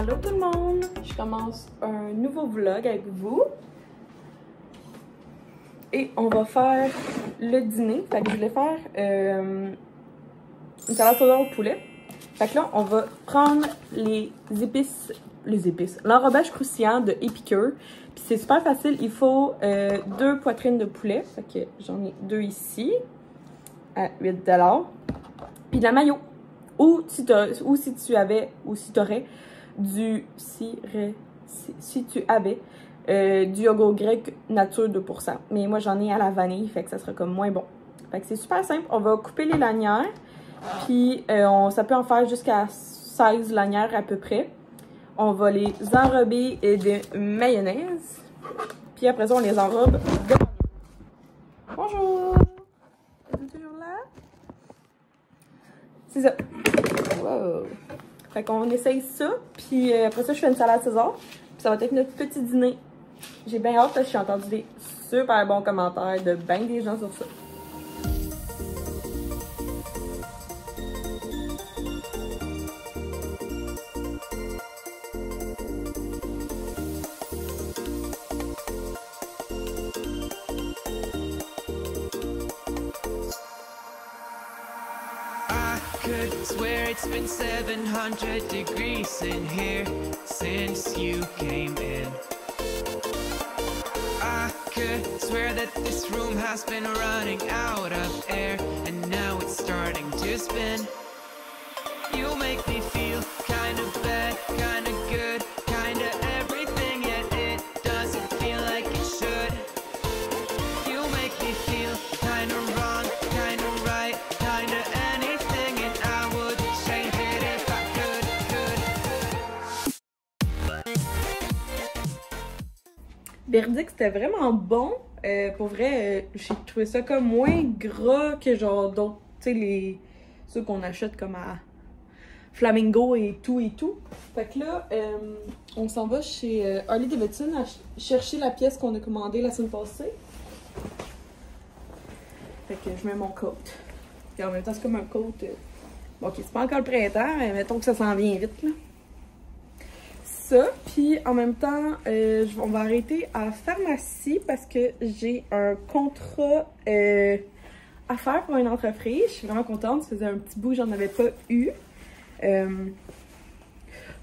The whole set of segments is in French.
Allô tout le monde! Je commence un nouveau vlog avec vous. Et on va faire le dîner. Fait que je voulais faire une salade César au poulet. Fait que là, on va prendre l'enrobage croustillant de Épicure. Puis c'est super facile, il faut 2 poitrines de poulet. Fait que j'en ai 2 ici à 8 $. Puis de la mayo. Ou si tu avais du du yogourt grec nature 2%. Mais moi j'en ai à la vanille, fait que ça sera comme moins bon. Fait que c'est super simple. On va couper les lanières. Puis ça peut en faire jusqu'à 16 lanières à peu près. On va les enrober de mayonnaise. Puis après ça, on les enrobe de... Bonjour! Êtes-vous toujours là? C'est ça. Wow! Fait qu'on essaye ça. Puis après ça, je fais une salade César. Puis ça va être notre petit dîner. J'ai bien hâte parce que j'ai entendu des super bons commentaires de bien des gens sur ça. Could swear it's been 700 degrees in here since you came in. I could swear that this room has been running out of air and now it's starting to spin. You make me feel kind of bad, kind of good, kind of everything, yet it doesn't feel like it should. You make me feel kind of wrong, kind of right, kind of anything, and I would change it if I could. Verdict, c'était vraiment bon. Pour vrai, j'ai trouvé ça comme moins gras que genre d'autres, tu sais, ceux qu'on achète comme à Flamingo et tout et tout. Fait que là, on s'en va chez Harley Davidson à chercher la pièce qu'on a commandée la semaine passée. Fait que je mets mon coat. Et en même temps, c'est comme un coat. Bon, ok, c'est pas encore le printemps, mais mettons que ça s'en vient vite, là. Ça, puis en même temps, on va arrêter à la pharmacie parce que j'ai un contrat à faire pour une entreprise. Je suis vraiment contente, ça faisait un petit bout, j'en avais pas eu.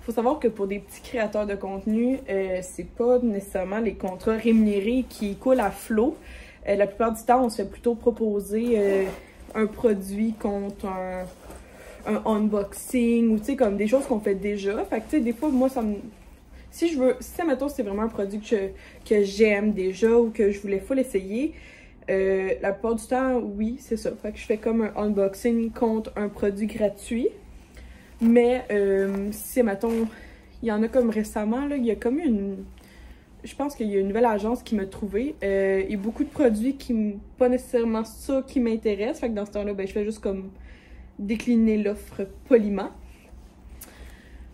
Faut savoir que pour des petits créateurs de contenu, c'est pas nécessairement les contrats rémunérés qui coulent à flot. La plupart du temps, on se fait plutôt proposer un produit contre un unboxing ou tu sais, comme des choses qu'on fait déjà. Fait que tu sais, des fois, moi, ça me... Si mettons, c'est vraiment un produit que j'aime déjà ou que je voulais full essayer, la plupart du temps, oui, c'est ça. Fait que je fais comme un unboxing contre un produit gratuit. Mais si, mettons, il y en a comme récemment, là, il y a comme je pense qu'il y a une nouvelle agence qui m'a trouvé. Il y a beaucoup de produits qui pas nécessairement ça qui m'intéresse. Fait que dans ce temps-là, ben, je fais juste comme décliner l'offre poliment.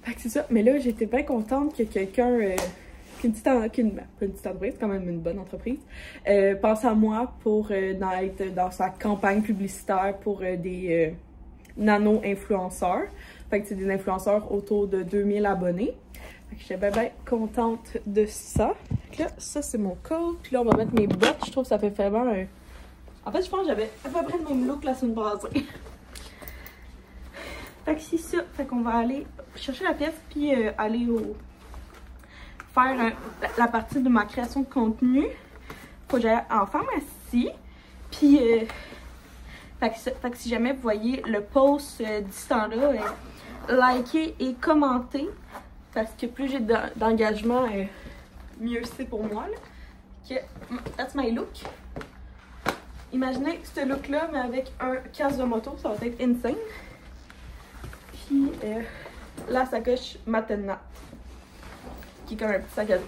Fait que c'est ça. Mais là, j'étais bien contente que quelqu'un, pas une petite entreprise, quand même une bonne entreprise, pense à moi pour être dans sa campagne publicitaire pour des nano-influenceurs. Fait que c'est des influenceurs autour de 2000 abonnés. Fait que j'étais bien contente de ça. Fait que là, ça c'est mon coat. Puis là, on va mettre mes bottes. Je trouve que ça fait vraiment un... En fait, je pense que j'avais à peu près le même look la semaine passée. Fait que c'est ça. Fait qu'on va aller chercher la pièce puis aller faire la partie de ma création de contenu. Faut que j'aille en pharmacie. Puis, fait que si jamais vous voyez le post d'ici temps-là, likez et commentez. Parce que plus j'ai d'engagement, mieux c'est pour moi. Là. Que, that's my look. Imaginez ce look-là, mais avec un casque de moto, ça va être insane. Puis la sacoche Matena, qui est comme un petit sac à dos.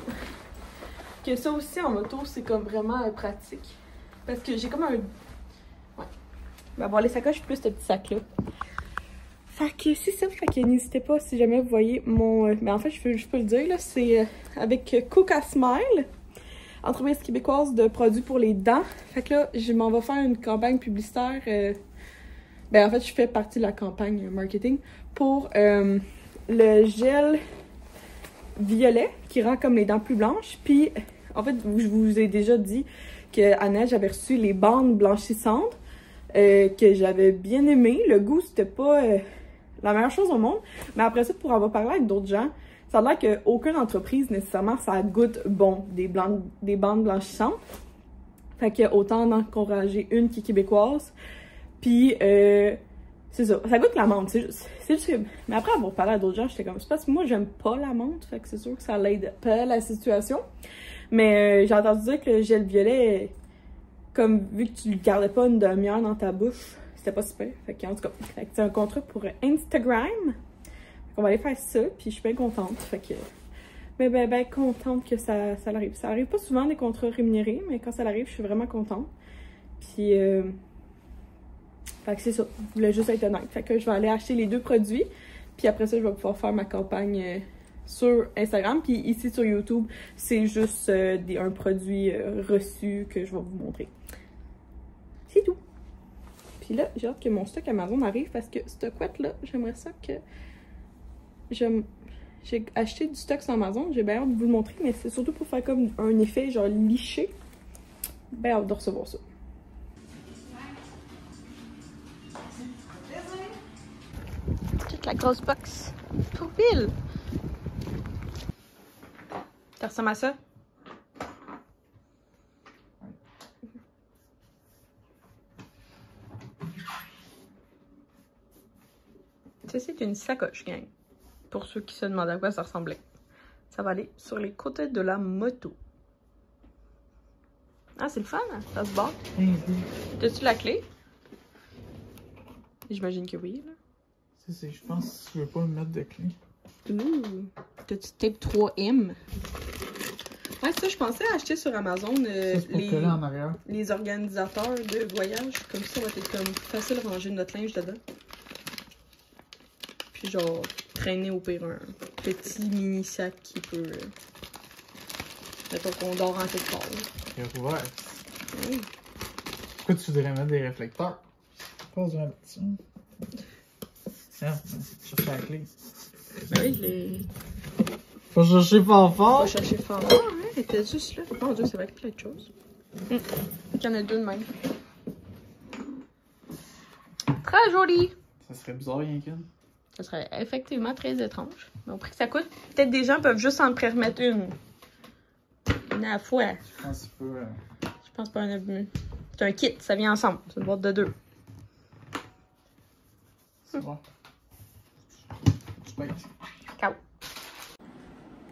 Que ça aussi en moto, c'est comme vraiment pratique. Parce que j'ai comme un... Ouais. Ben bon, les sacoches plus ce petit sac-là. Fait que c'est ça, fait que n'hésitez pas si jamais vous voyez mon... Mais en fait, je peux le dire, là, c'est avec Cook à Smile, entreprise québécoise de produits pour les dents. Fait que là, je m'en vais faire une campagne publicitaire. Ben en fait, je fais partie de la campagne marketing pour le gel violet qui rend comme les dents plus blanches. Puis, en fait, je vous ai déjà dit qu'à Noël, j'avais reçu les bandes blanchissantes que j'avais bien aimées. Le goût, c'était pas la meilleure chose au monde. Mais après ça, pour avoir parlé avec d'autres gens, ça a l'air qu'aucune entreprise, nécessairement, ça goûte bon, des bandes blanchissantes. Fait qu'il y a autant d'encourager une qui est québécoise. Puis, c'est ça. Ça goûte la menthe, c'est juste que... Mais après avoir parlé à d'autres gens, j'étais comme... C'est parce que moi, j'aime pas la menthe, fait que c'est sûr que ça l'aide pas la situation. Mais j'ai entendu dire que le gel violet, comme vu que tu le gardais pas une demi-heure dans ta bouche, c'était pas super. Fait que, en tout cas, c'est un contrat pour Instagram. On va aller faire ça, puis je suis bien contente. Fait que... Ben contente que ça arrive. Ça arrive pas souvent des contrats rémunérés, mais quand ça arrive, je suis vraiment contente. Puis... Fait que c'est ça, je voulais juste être honnête. Fait que je vais aller acheter les 2 produits. Puis après ça, je vais pouvoir faire ma campagne sur Instagram. Puis ici sur YouTube, c'est juste un produit reçu que je vais vous montrer. C'est tout. Puis là, j'ai hâte que mon stock Amazon arrive parce que cette couette-là, j'aimerais ça que... J'ai acheté du stock sur Amazon. J'ai bien hâte de vous le montrer, mais c'est surtout pour faire comme un effet genre liché. Bien hâte de recevoir ça. La grosse box pour Bill. Ça ressemble à ça? Ça, c'est une sacoche, gang. Pour ceux qui se demandent à quoi ça ressemblait. Ça va aller sur les côtés de la moto. Ah, c'est le fun, hein? Ça se barre. T'as-tu la clé? J'imagine que oui, là. Je pense que je veux pas me mettre de clé. Ouh! T'as-tu tape 3M? Ouais, ça, je pensais acheter sur Amazon les organisateurs de voyage. Comme ça, va être comme facile de ranger notre linge dedans. Puis genre, traîner au pire un petit mini sac qui peut... mettons qu'on dort en quelque part. Ouais. Oui. Pourquoi tu voudrais mettre des réflecteurs? Pas besoin de ça. Tiens, chercher la clé. Ben oui, les... Faut chercher fort fort. Faut chercher fort fort, hein? Elle était juste là. Mon Dieu, c'est vrai qu'il y a plein de choses. Il y en a 2 de même. Très joli! Ça serait bizarre, rien qu'une. Ça serait effectivement très étrange. Mais au prix que ça coûte, peut-être des gens peuvent juste en remettre une. Une à la fois. Je pense qu'il peut... Je pense pas un... C'est un kit, ça vient ensemble. C'est une boîte de 2. C'est bon. Ciao.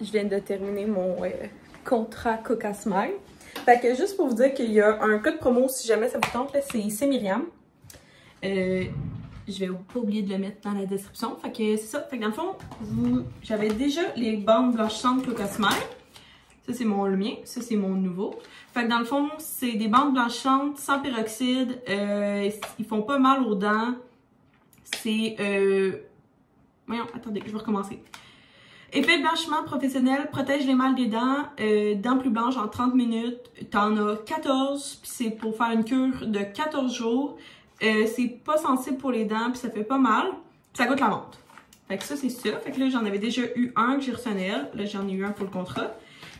Je viens de terminer mon contrat Coca Smile. Fait que juste pour vous dire qu'il y a un code promo si jamais ça vous tente, c'est Myriam. Je vais pas oublier de le mettre dans la description. Fait que c'est ça. Fait que dans le fond, j'avais déjà les bandes blanchissantes Coca Smile. Ça, c'est le mien. Ça, c'est mon nouveau. Fait que dans le fond, c'est des bandes blanchissantes sans peroxyde. Ils font pas mal aux dents. C'est... Voyons, attendez, je vais recommencer. Effet blanchiment professionnel, protège l'émail des dents, dents plus blanches en 30 minutes. T'en as 14, puis c'est pour faire une cure de 14 jours. C'est pas sensible pour les dents, puis ça fait pas mal. Puis ça goûte la menthe. Fait que ça, c'est ça. Fait que là, j'en avais déjà eu un que j'ai reçu à Noël. Là, j'en ai eu un pour le contrat.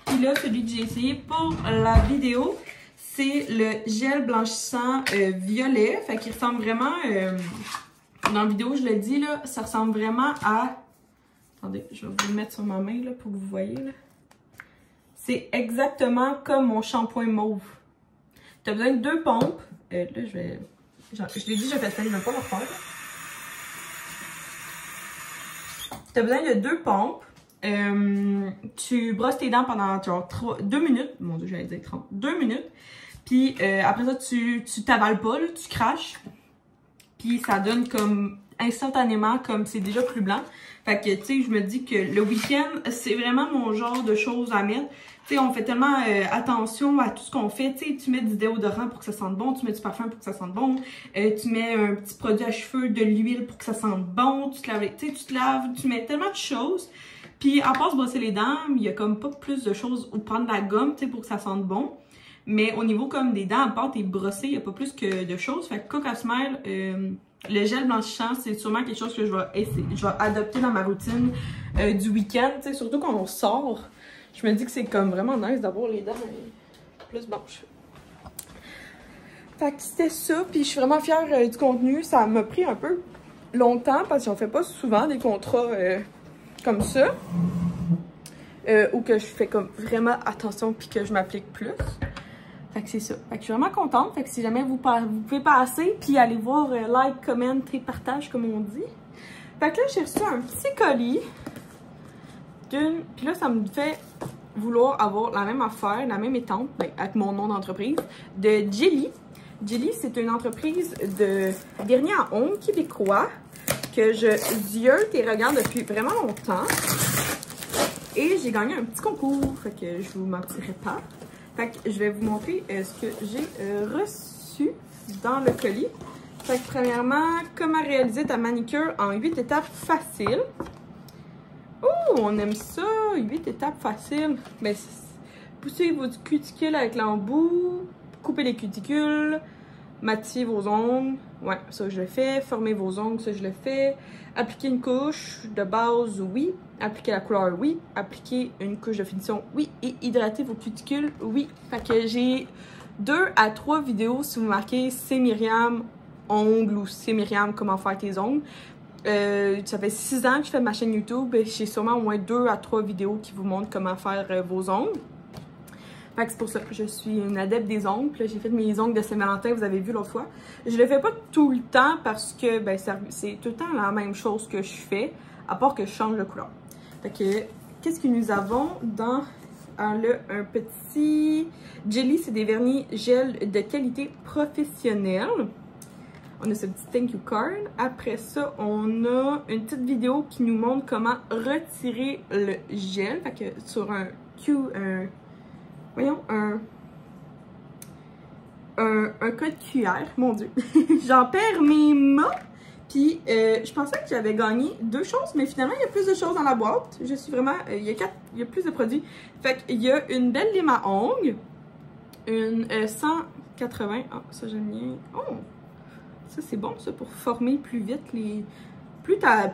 Puis là, celui que j'ai essayé pour la vidéo, c'est le gel blanchissant violet. Fait qu'il ressemble vraiment... dans la vidéo, je le dis, là, ça ressemble vraiment à... Attendez, je vais vous le mettre sur ma main là, pour que vous voyez. C'est exactement comme mon shampoing mauve. Tu as besoin de 2 pompes. Là, je vais... Je l'ai dit, je vais faire ça, je ne vais pas le refaire. Tu as besoin de 2 pompes. Tu brosses tes dents pendant genre 2 minutes. Mon Dieu, j'allais dire 30. 2 minutes. Puis après ça, tu t'avales pas, là, tu craches. Puis ça donne comme instantanément, comme c'est déjà plus blanc. Fait que, tu sais, je me dis que le week-end, c'est vraiment mon genre de choses à mettre. Tu sais, on fait tellement attention à tout ce qu'on fait. Tu sais, tu mets du déodorant pour que ça sente bon, tu mets du parfum pour que ça sente bon, tu mets un petit produit à cheveux, de l'huile pour que ça sente bon, tu te laves, tu sais, tu te laves, tu mets tellement de choses. Puis, à part se brosser les dents, il y a comme pas plus de choses, ou prendre de la gomme, tu sais, pour que ça sente bon. Mais au niveau comme des dents, à part tes brossées, il n'y a pas plus que de choses. Fait que Coca Smile, Le gel blanchissant, c'est sûrement quelque chose que je vais adopter dans ma routine du week-end, tu sais, surtout quand on sort. Je me dis que c'est comme vraiment nice d'avoir les dents plus blanches. Fait que c'était ça, puis je suis vraiment fière du contenu. Ça m'a pris un peu longtemps parce qu'on fait pas souvent des contrats comme ça. Ou que je fais comme vraiment attention puis que je m'applique plus. Fait que c'est ça. Fait que je suis vraiment contente. Fait que si jamais vous pouvez passer puis aller voir like, comment et partage comme on dit. Fait que là j'ai reçu un petit colis puis là ça me fait vouloir avoir la même affaire, la même étampe, ben, avec mon nom d'entreprise, de Jelly. Jelly, c'est une entreprise de vernis à ongles québécois que je ziote et regarde depuis vraiment longtemps. Et j'ai gagné un petit concours, fait que je vous mentirai pas. Fait que je vais vous montrer ce que j'ai reçu dans le colis. Fait que premièrement, comment réaliser ta manicure en 8 étapes faciles. Oh, on aime ça, 8 étapes faciles. Ben, poussez vos cuticules avec l'embout, coupez les cuticules, matiller vos ongles, ouais, ça je le fais. Former vos ongles, ça je le fais. Appliquer une couche de base, oui. Appliquer la couleur, oui. Appliquer une couche de finition, oui. Et hydrater vos cuticules, oui. Fait que j'ai 2 à 3 vidéos si vous marquez c'est Myriam ongles ou c'est Myriam comment faire tes ongles. Ça fait 6 ans que je fais ma chaîne YouTube et j'ai sûrement au moins 2 à 3 vidéos qui vous montrent comment faire vos ongles. Fait que c'est pour ça que je suis une adepte des ongles. J'ai fait mes ongles de Saint-Valentin, vous avez vu l'autre fois. Je le fais pas tout le temps parce que ben, c'est tout le temps la même chose que je fais, à part que je change de couleur. Fait que, qu'est-ce que nous avons dans un petit Jelly, c'est des vernis gel de qualité professionnelle. On a ce petit thank you card. Après ça, on a une petite vidéo qui nous montre comment retirer le gel. Fait que sur un code QR, mon Dieu. J'en perds mes mots. Puis, je pensais que j'avais gagné 2 choses, mais finalement, il y a plus de choses dans la boîte. Je suis vraiment... il y a plus de produits. Fait qu'il y a une belle lime à ongles. Une 180... Ah, ça, j'aime bien. Oh! Ça, c'est bon, ça, pour former plus vite les... Plus elle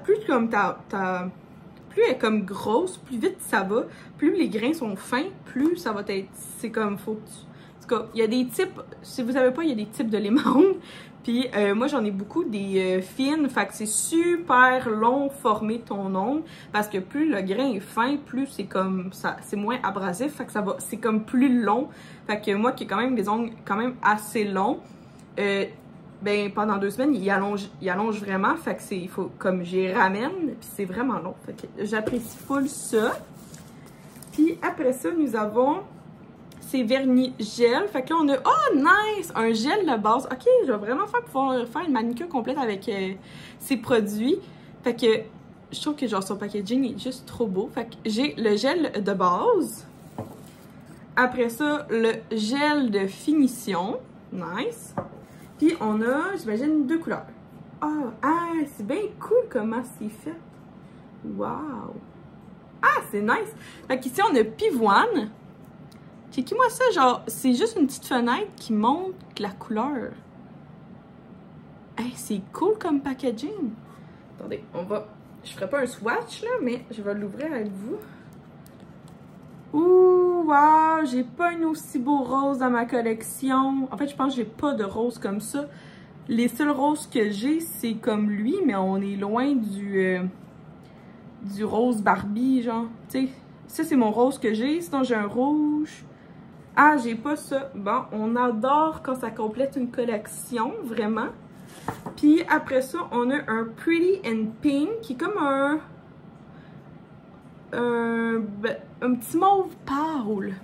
est comme grosse, plus vite ça va. Plus les grains sont fins, plus ça va être... C'est comme, faut que tu... En tout cas, il y a des types... Si vous savez pas, il y a des types de lime à ongles. Puis moi, j'en ai beaucoup des fines. Fait que c'est super long former ton ongle. Parce que plus le grain est fin, plus c'est comme... ça, c'est moins abrasif. Fait que ça va... C'est comme plus long. Fait que moi, qui ai quand même des ongles quand même assez longs... ben pendant 2 semaines, il allonge vraiment. Fait que c'est, il faut, comme j'y ramène, puis c'est vraiment long. Fait que j'apprécie full ça. Puis après ça, nous avons ces vernis gel. Fait que là, on a, oh nice! Un gel de base. Ok, je vais vraiment pouvoir faire une manicure complète avec ces produits. Fait que je trouve que genre son packaging est juste trop beau. Fait que j'ai le gel de base. Après ça, le gel de finition. Nice. Puis on a, j'imagine, 2 couleurs. Ah, c'est bien cool comment c'est fait. Wow! Ah, c'est nice! Fait qu'ici, on a pivoine. Checkez-moi ça, genre, c'est juste une petite fenêtre qui montre la couleur. Hey, c'est cool comme packaging. Attendez, je ferai pas un swatch, là, mais je vais l'ouvrir avec vous. Ouh, wow, j'ai pas une aussi beau rose dans ma collection. En fait, je pense que j'ai pas de rose comme ça. Les seuls roses que j'ai, c'est comme lui, mais on est loin du rose Barbie, genre. Tu sais, ça, c'est mon rose que j'ai. Sinon, j'ai un rouge. Ah, j'ai pas ça. Bon, on adore quand ça complète une collection, vraiment. Puis après ça, on a un Pretty and Pink, qui est comme un petit mauve pâle.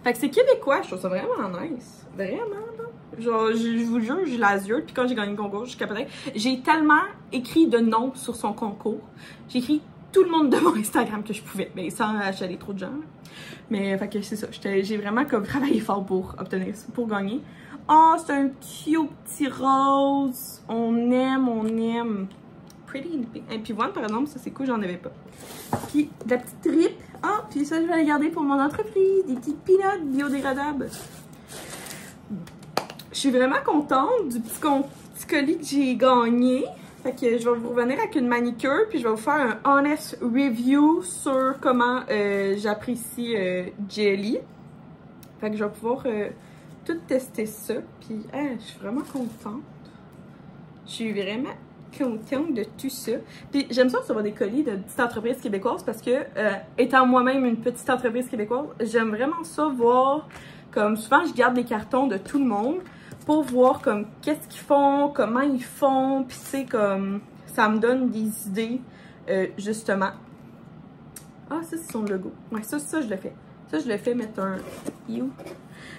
Fait que c'est québécois, je trouve ça vraiment nice. Vraiment, là. Genre, je vous jure, je la ziote. Puis quand j'ai gagné le concours, je capotais. J'ai tellement écrit de noms sur son concours. J'ai écrit tout le monde de mon Instagram que je pouvais. Mais sans achaler trop de gens. Mais fait que c'est ça. J'ai vraiment comme travaillé fort pour obtenir ça, pour gagner. Oh, c'est un cute petit rose. On aime. Pretty and Pink. Et puis voilà, par exemple, ça c'est cool, j'en avais pas. Puis de la petite tripe. Ah, puis ça je vais la garder pour mon entreprise. Des petites peanuts biodégradables. Je suis vraiment contente du petit colis que j'ai gagné. Fait que je vais vous revenir avec une manicure, puis je vais vous faire un honest review sur comment j'apprécie Jelly. Fait que je vais pouvoir tout tester ça, puis je suis vraiment contente. Je suis vraiment contente de tout ça. Puis j'aime ça recevoir des colis de petites entreprises québécoises parce que, étant moi-même une petite entreprise québécoise, j'aime vraiment ça voir, comme souvent je garde des cartons de tout le monde pour voir comme qu'est-ce qu'ils font, comment ils font, puis c'est comme, ça me donne des idées, justement. Ah, ça c'est son logo. Ouais, ça je le fais. Ça je le fais mettre un you.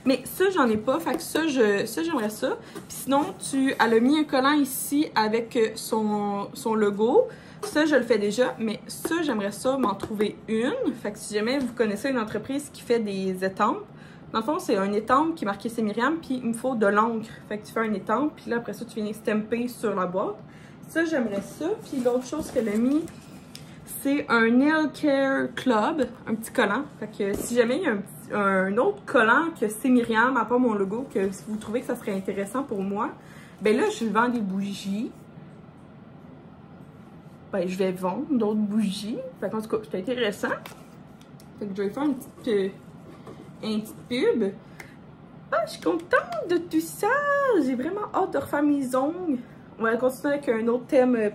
Mais ça, j'en ai pas, fait que ça, j'aimerais ça. Puis sinon, elle a mis un collant ici avec son logo. Ça, je le fais déjà, mais ça, j'aimerais ça m'en trouver une. Fait que si jamais vous connaissez une entreprise qui fait des étampes, dans le fond, c'est un étampe qui est marqué c'est Myriam, puis il me faut de l'encre. Fait que tu fais un étampe, puis là, après ça, tu viens stamper sur la boîte. Ça, j'aimerais ça. Puis l'autre chose qu'elle a mis, c'est un Nail Care Club, un petit collant. Fait que si jamais il y a un autre collant que c'est Myriam, à part mon logo, que si vous trouvez que ça serait intéressant pour moi, ben là, je vends des bougies. Ben, je vais vendre d'autres bougies. Fait qu'en tout cas, c'est intéressant. Fait que je vais faire une petite pub. Ah, je suis contente de tout ça! J'ai vraiment hâte de refaire mes ongles. On va continuer avec un autre thème,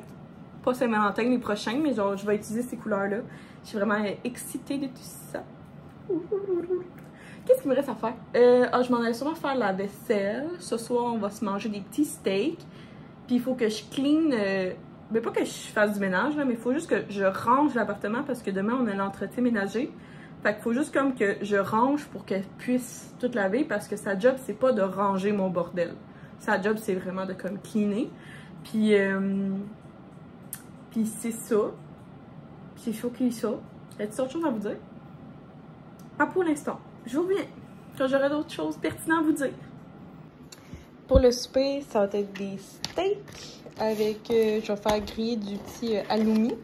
pas Saint-Valentin les prochains, mais genre, je vais utiliser ces couleurs-là. Je suis vraiment excitée de tout ça. Qu'est-ce qu'il me reste à faire? Je m'en allais sûrement faire la vaisselle. Ce soir, on va se manger des petits steaks. Puis il faut que je clean. Mais pas que je fasse du ménage, là, mais il faut juste que je range l'appartement parce que demain, on a l'entretien ménager. Fait qu'il faut juste comme que je range pour qu'elle puisse tout laver parce que sa job, c'est pas de ranger mon bordel. Sa job, c'est vraiment de comme cleaner. Puis c'est ça. Puis il faut qu'il y ait ça. Y a-t-il autre chose à vous dire? Pas pour l'instant. Je vous reviens quand j'aurai d'autres choses pertinentes à vous dire. Pour le souper, ça va être des steaks avec, je vais faire griller du petit halloumi,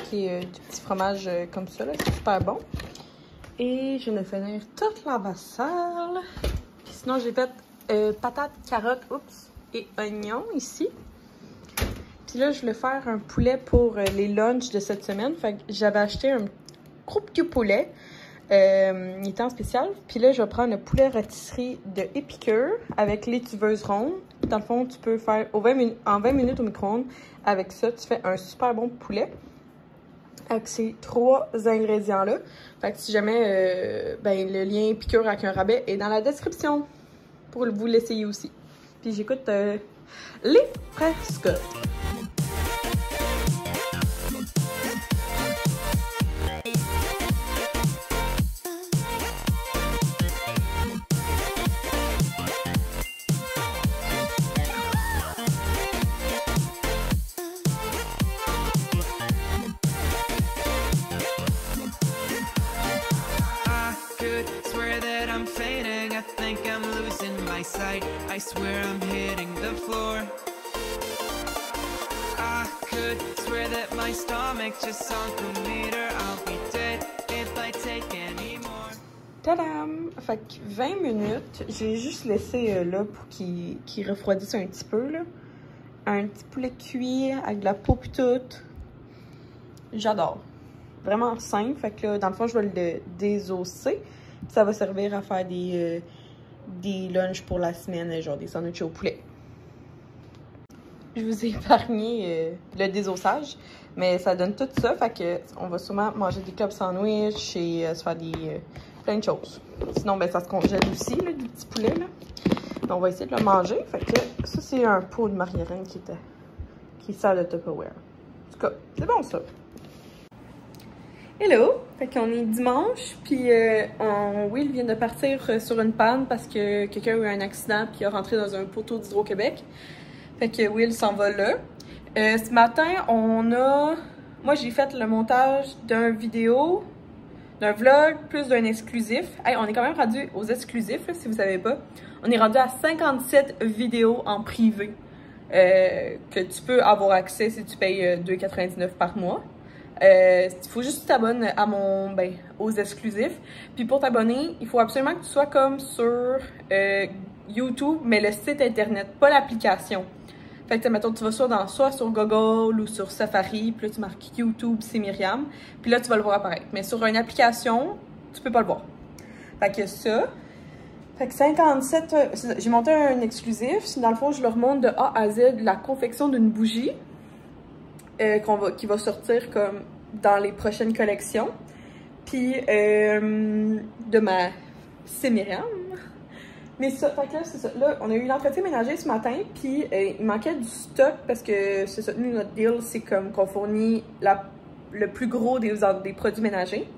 qui est du petit fromage comme ça, c'est super bon. Et je viens de finir toute la vaisselle. Puis sinon, j'ai fait patates, carottes, et oignons ici. Puis là, je voulais faire un poulet pour les lunchs de cette semaine. Fait que j'avais acheté un gros petit poulet. Il était en spécial. Puis là, je vais prendre le poulet rôtisserie de Épicure avec l'étuveuse ronde. Dans le fond, tu peux faire en 20 minutes au micro-ondes. Avec ça, tu fais un super bon poulet. Avec ces 3 ingrédients-là. Fait que si jamais, le lien Épicure avec un rabais est dans la description. Pour vous l'essayer aussi. Puis j'écoute les Presque. I swear I'm hitting the floor. I could swear that my stomach just sunk a meter. I'll be dead if I take any more. Tadam! Fait que 20 minutes, j'ai juste laissé là pour qu'il refroidisse un petit peu. Là. Un petit poulet cuit avec de la peau pis tout. J'adore. Vraiment simple. Fait que là, dans le fond, je vais le désosser. Ça va servir à faire des lunchs pour la semaine, genre des sandwichs au poulet. Je vous ai épargné le désossage, mais ça donne tout ça, fait que on va sûrement manger des club sandwich et se faire plein de choses. Sinon, ça se congèle aussi, là, du petit poulet, là. Mais on va essayer de le manger, fait que ça, c'est un pot de margarine qui sert de Tupperware. En tout cas, c'est bon, ça. Hello! Fait qu'on est dimanche, puis Will vient de partir sur une panne parce que quelqu'un a eu un accident puis il a rentré dans un poteau d'Hydro-Québec. Fait que Will s'en va là. Ce matin, moi j'ai fait le montage d'un vidéo, d'un vlog, plus d'un exclusif. Hey, on est quand même rendu aux exclusifs, là, si vous savez pas. On est rendu à 57 vidéos en privé que tu peux avoir accès si tu payes 2,99 par mois. Il faut juste que tu t'abonnes à aux exclusifs. Puis pour t'abonner, il faut absolument que tu sois comme sur YouTube, mais le site internet, pas l'application. Fait que, mettons, tu vas soit sur Google ou sur Safari, puis là, tu marques YouTube, c'est Myriam, puis là, tu vas le voir apparaître. Mais sur une application, tu peux pas le voir. Fait que ça. Fait que 57, j'ai monté un exclusif. Dans le fond, je leur montre de A à Z la confection d'une bougie qui va sortir comme dans les prochaines collections. Puis de ma c'est Myriam. Mais ça, fait que là, c'est ça. Là, on a eu l'entretien ménager ce matin, puis il manquait du stock parce que c'est ça, nous, notre deal, c'est comme qu'on fournit le plus gros des produits ménagers.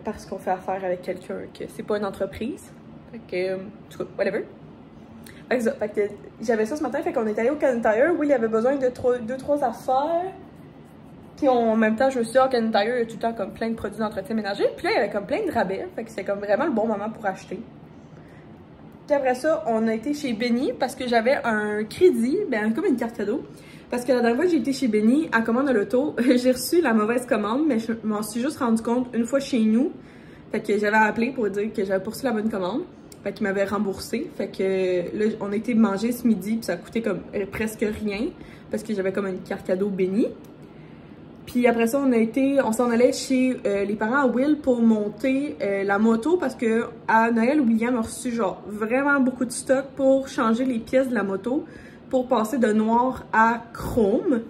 Parce qu'on fait affaire avec quelqu'un que c'est pas une entreprise. Fait que, en tout cas, whatever. Fait que ça, fait que j'avais ça ce matin, fait qu'on est allé au Canada Tire. Oui, il y avait besoin de 2-3 affaires. Puis en même temps, je me suis dit, au Canada Tire, il y a tout le temps comme plein de produits d'entretien ménager. Puis là, il y avait comme plein de rabais. Fait que c'était comme vraiment le bon moment pour acheter. Puis après ça, on a été chez Benny parce que j'avais un crédit, ben comme une carte cadeau. Parce que la dernière fois que j'ai été chez Benny à commande de l'auto, j'ai reçu la mauvaise commande, mais je m'en suis juste rendu compte une fois chez nous. Fait que j'avais appelé pour dire que j'avais poursu la bonne commande. Fait qu'il m'avait remboursé. Fait que là, on a été manger ce midi, puis ça a coûté comme presque rien. Parce que j'avais comme une carte cadeau Benny. Puis après ça, on s'en allait chez les parents à Will pour monter la moto parce que à Noël, William a reçu genre vraiment beaucoup de stock pour changer les pièces de la moto pour passer de noir à chrome.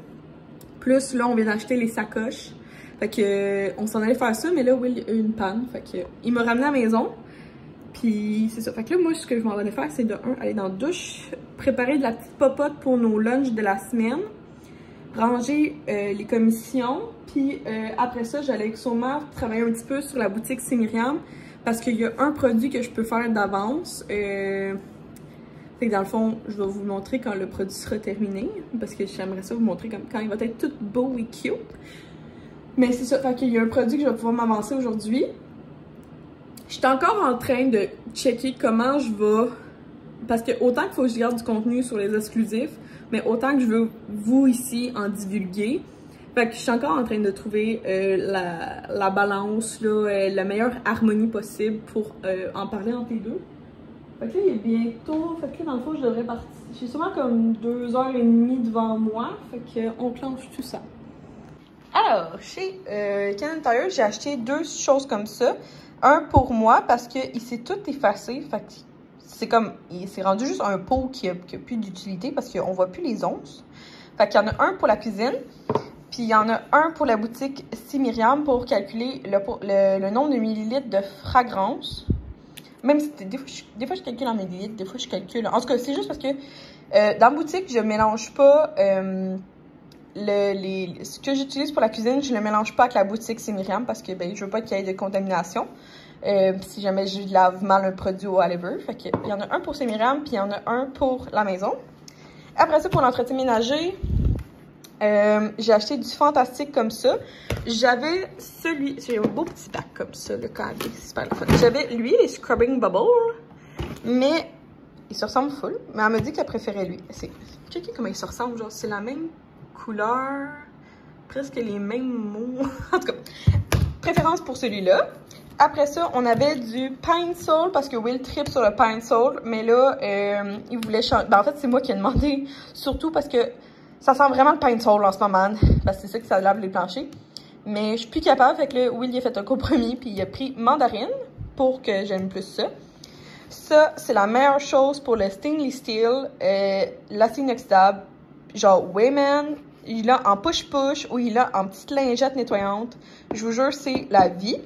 Plus là, on vient d'acheter les sacoches. Fait que on s'en allait faire ça, mais là, Will a eu une panne. Fait que il m'a ramené à la maison. Puis c'est ça. Fait que là, moi, ce que je m'en allais faire, c'est de aller dans la douche, préparer de la petite popote pour nos lunchs de la semaine. Ranger les commissions, puis après ça, j'allais sûrement travailler un petit peu sur la boutique C'est Myriam parce qu'il y a un produit que je peux faire d'avance. Fait que dans le fond, je vais vous montrer quand le produit sera terminé parce que j'aimerais ça vous montrer comme quand il va être tout beau et cute. Mais c'est ça, fait qu'il y a un produit que je vais pouvoir m'avancer aujourd'hui. Je suis encore en train de checker comment je vais... Parce que autant qu'il faut que je garde du contenu sur les exclusifs, mais autant que je veux, vous, ici, en divulguer. Fait que je suis encore en train de trouver la balance, là, la meilleure harmonie possible pour en parler entre les deux. Fait que là, il est bientôt... Fait que là, dans le fond, je devrais partir... J'ai sûrement comme 2h30 devant moi. Fait qu'on clenche tout ça. Alors, chez Canada Tire, j'ai acheté 2 choses comme ça. Un pour moi, parce qu'il s'est tout effacé. Fait que c'est comme, c'est rendu juste un pot qui a plus d'utilité parce qu'on voit plus les onces. Fait qu'il y en a un pour la cuisine, puis il y en a un pour la boutique C'est Myriam pour calculer le nombre de millilitres de fragrance. Même si des fois je calcule en millilitres, des fois je calcule. En tout cas, c'est juste parce que dans la boutique, je mélange pas ce que j'utilise pour la cuisine, je le mélange pas avec la boutique C'est Myriam parce que ben, je veux pas qu'il y ait de contamination. Si jamais je lave mal un produit ou whatever. Fait qu'il y en a un pour C'est Myriam, puis il y en a un pour la maison. Après ça, pour l'entretien ménager, j'ai acheté du fantastique comme ça. J'avais j'ai un beau petit bac comme ça, le cadre, c'est super le fun. J'avais lui, les Scrubbing Bubble, mais il se ressemble full. Mais elle m'a dit qu'elle préférait lui. Checkez comment il se ressemble, genre c'est la même couleur, presque les mêmes mots. En tout cas, préférence pour celui-là. Après ça, on avait du Pine Sol parce que Will tripe sur le Pine Sol, mais là, il voulait changer. Ben, en fait, c'est moi qui ai demandé, surtout parce que ça sent vraiment le Pine Sol en ce moment, parce que c'est ça que ça lave les planchers. Mais je suis plus capable, fait que là, Will, il a fait un compromis, puis il a pris mandarine pour que j'aime plus ça. Ça, c'est la meilleure chose pour le Stainless Steel, l'acier inoxydable, genre Wayman. Il l'a en push-push ou il l'a en petite lingette nettoyante. Je vous jure, c'est la vie.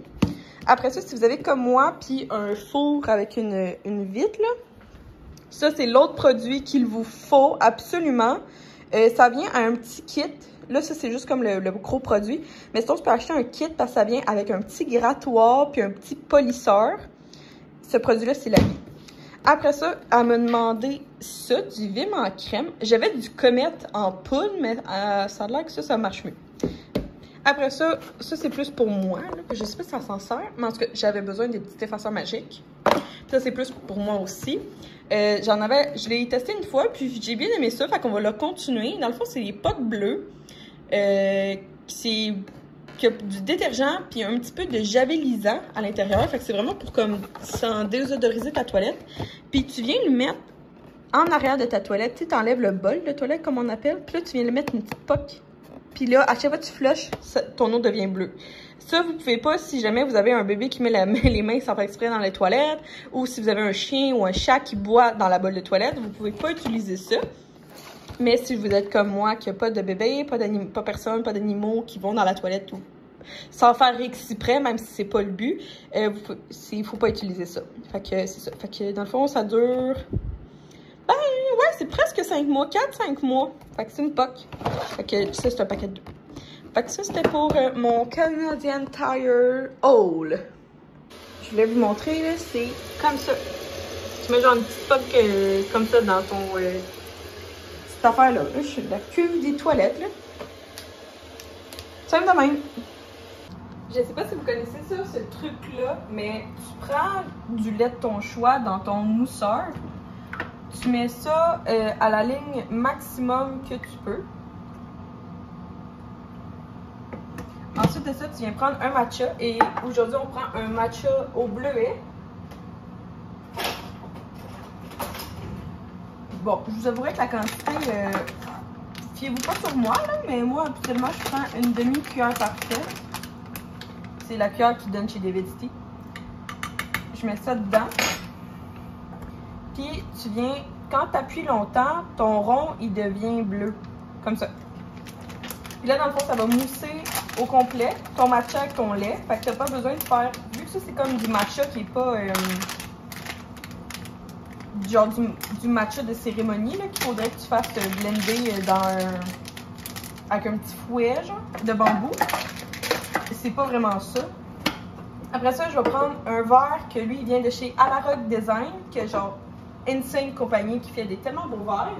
Après ça, si vous avez comme moi, puis un four avec une vitre, là, ça, c'est l'autre produit qu'il vous faut absolument. Ça vient à un petit kit. Là, ça, c'est juste comme le gros produit. Mais sinon, tu peux acheter un kit parce que ça vient avec un petit grattoir puis un petit polisseur. Ce produit-là, c'est la vie. Après ça, elle m'a demandé ça, du Vim en crème. J'avais du Comet en poudre, mais ça a l'air que ça marche mieux. Après ça, c'est plus pour moi, là, je sais pas si ça s'en sert, mais en tout cas, j'avais besoin des petits effaceurs magiques. Ça, c'est plus pour moi aussi. Je l'ai testé une fois, puis j'ai bien aimé ça, fait qu'on va le continuer. Dans le fond, c'est les potes bleus. Qui a du détergent, puis un petit peu de javelisant à l'intérieur. Fait que c'est vraiment pour comme sans désodoriser ta toilette. Puis tu viens le mettre en arrière de ta toilette, tu t'enlèves le bol de toilette, comme on appelle. Puis là, tu viens le mettre une petite poque. Puis là, à chaque fois que tu flushes, ton eau devient bleue. Ça, vous pouvez pas si jamais vous avez un bébé qui met les mains sans faire exprès dans les toilettes, ou si vous avez un chien ou un chat qui boit dans la bolle de toilette, vous pouvez pas utiliser ça. Mais si vous êtes comme moi, qui a pas de bébé, pas personne, pas d'animaux qui vont dans la toilette ou sans faire exprès, même si c'est pas le but, il faut pas utiliser ça. Fait que c'est ça. Fait que dans le fond, ça dure... Ben ouais, c'est presque 5 mois, 4-5 mois. Fait que c'est une POC. Fait que ça, c'est un paquet de 2. Fait que ça, c'était pour mon Canadian Tire Haul. Je voulais vous montrer, là, c'est comme ça. Tu mets genre une petite POC comme ça dans ton... cette affaire-là. Là, je suis de la cuve des toilettes, là. Simple de même. Je sais pas si vous connaissez ça, ce truc-là, mais tu prends du lait de ton choix dans ton mousseur. Tu mets ça à la ligne maximum que tu peux. Ensuite de ça, tu viens prendre un matcha. Et aujourd'hui, on prend un matcha au bleuet. Bon, je vous avouerai que la quantité, fiez-vous pas sur moi, là, mais moi, habituellement, je prends une demi-cuillère par tête. C'est la cuillère qui donne chez David Tea. Je mets ça dedans. Puis, tu viens, quand tu appuies longtemps, ton rond, il devient bleu. Comme ça. Puis là, dans le fond, ça va mousser au complet ton matcha avec ton lait. Fait que tu n'as pas besoin de faire... Vu que ça, c'est comme du matcha qui n'est pas... genre du matcha de cérémonie, là, qu'il faudrait que tu fasses blender avec un petit fouet, genre, de bambou. C'est pas vraiment ça. Après ça, je vais prendre un verre que lui, il vient de chez Amarok Design, que genre Insane compagnie qui fait des tellement beaux verres.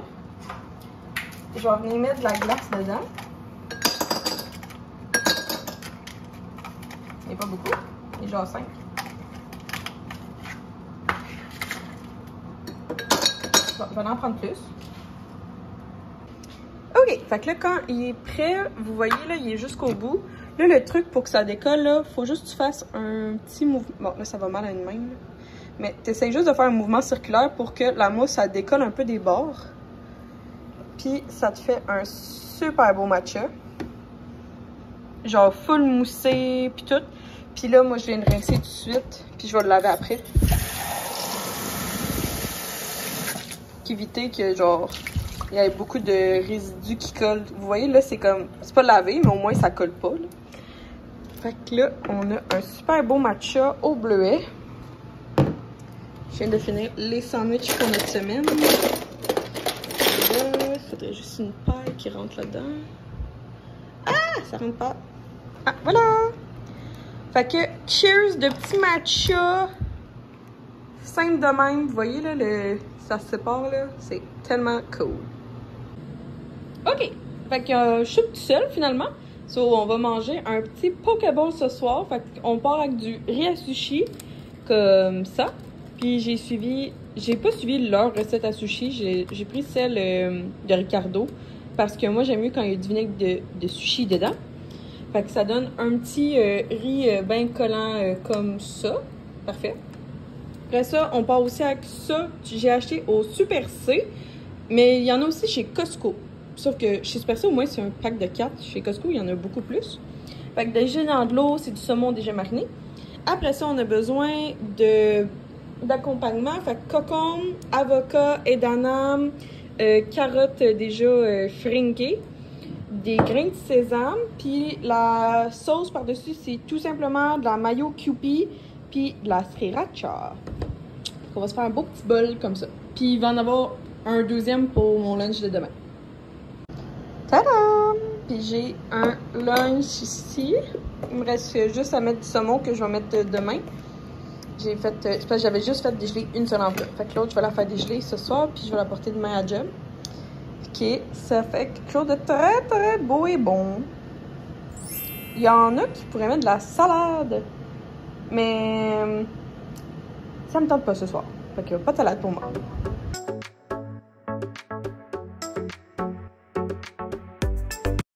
Je vais venir mettre de la glace dedans. Il n'y a pas beaucoup. Il est genre 5. Bon, je vais en prendre plus. Ok, fait que là, quand il est prêt, vous voyez, là, il est jusqu'au bout. Là, le truc pour que ça décolle, là, faut juste que tu fasses un petit mouvement. Bon, là, ça va mal à une main, là. Mais tu essaies juste de faire un mouvement circulaire pour que la mousse, ça décolle un peu des bords. Puis, ça te fait un super beau matcha. Genre, full moussé, puis tout. Puis là, moi, je viens de rincer tout de suite. Puis, je vais le laver après. Éviter que, genre, il y ait beaucoup de résidus qui collent. Vous voyez, là, c'est comme... C'est pas lavé, mais au moins, ça colle pas, là. Fait que là, on a un super beau matcha au bleuet. Je viens de finir les sandwichs pour notre semaine. Et là, il faudrait juste une paille qui rentre là-dedans. Ah! Ça rentre pas. Ah, voilà! Fait que, cheers de petit matcha. Simple de même. Vous voyez, là, ça se sépare, là. C'est tellement cool. OK. Fait que je suis toute seule, finalement. So, on va manger un petit Pokéball ce soir. Fait qu'on part avec du riz à sushi, comme ça. Puis j'ai pas suivi leur recette à sushi. J'ai pris celle de Ricardo. Parce que moi, j'aime mieux quand il y a du vinaigre de sushi dedans. Fait que ça donne un petit riz bien collant comme ça. Parfait. Après ça, on part aussi avec ça. J'ai acheté au Super C. Mais il y en a aussi chez Costco. Sauf que chez Super C, au moins, c'est un pack de 4. Chez Costco, il y en a beaucoup plus. Fait que déjà dans de l'eau, c'est du saumon déjà mariné. Après ça, on a besoin d'accompagnement. Fait que concombre, avocat, edamame, carottes déjà fringuées, des grains de sésame. Puis la sauce par-dessus, c'est tout simplement de la mayo Kewpie puis de la sriracha. On va se faire un beau petit bol comme ça. Puis il va en avoir un deuxième pour mon lunch de demain. Tadam! Puis j'ai un lunch ici. Il me reste juste à mettre du saumon que je vais mettre demain. J'ai fait... c'est parce que j'avais juste fait dégeler une seule en plat. Fait que l'autre, je vais la faire dégeler ce soir. Puis je vais la porter demain à job. Ok, ça fait quelque chose de très très beau et bon. Il y en a qui pourraient mettre de la salade. Mais ça me tente pas ce soir. Fait que pas de salade pour moi.